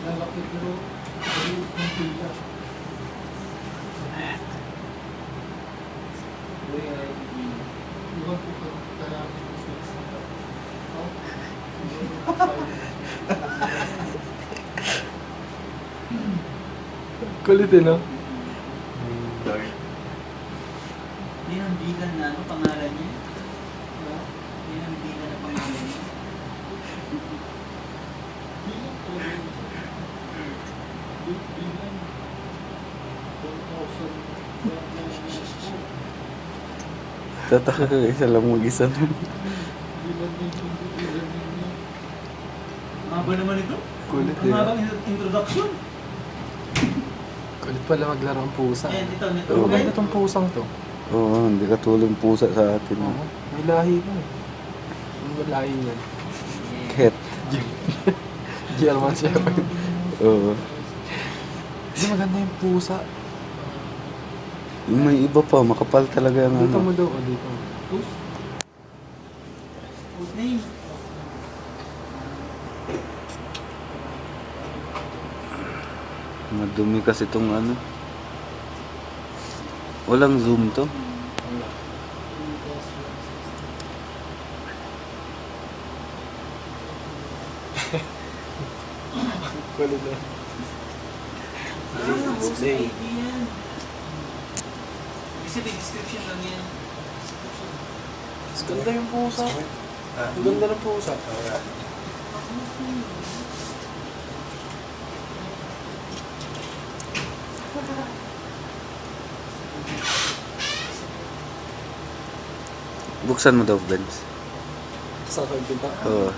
lalaki pero maliit ng pila. Iwan po kaya Kulit eh, no? Yan ang bilan na ano, pangalan niya. Yan ang bilan na pangalan niya. Tataka ka isa lang mag-isa nun. Mahaba naman ito. Kulit Ang eh. habang introduction. Kulit pala maglaro ang pusa. Ayan, ito. Pero maganda tong pusang to. Oo, hindi ka tuling pusa sa atin. Oo. May lahi ko eh. Ano ba lahi niyan? Cat. German Shepherd. Oo. Kasi maganda yung pusa. Yung may iba pa, makapal talaga yung Dito ano. mo daw o dito. Whose name? Madumi kasi itong ano. Walang zoom to. Kulit na. Whose ID yan? Kasi may description lang yan. Mas ganda yung pusa. Ang ganda ng pusa. Buksan mo daw, Benz. Sa akin pinta. Oo.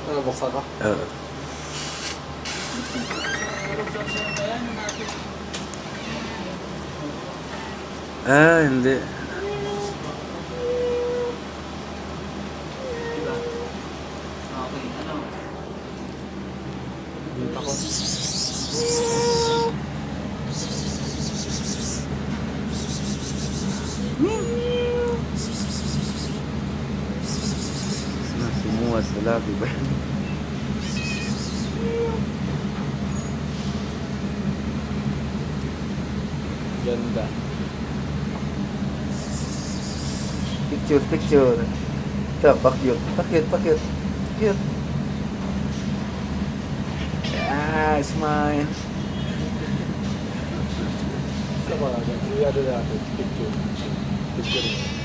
Ano, buksan ka? Oo. Ah, hindi. Diba? Okay, ano? Dito ko. Sumuwas na lagi ba? Ganda. Picture, picture. Ito, pakyut. Pakyut, pakyut. Cute. Ah, smile. Sa mga, ano natin, picture. Picture mo.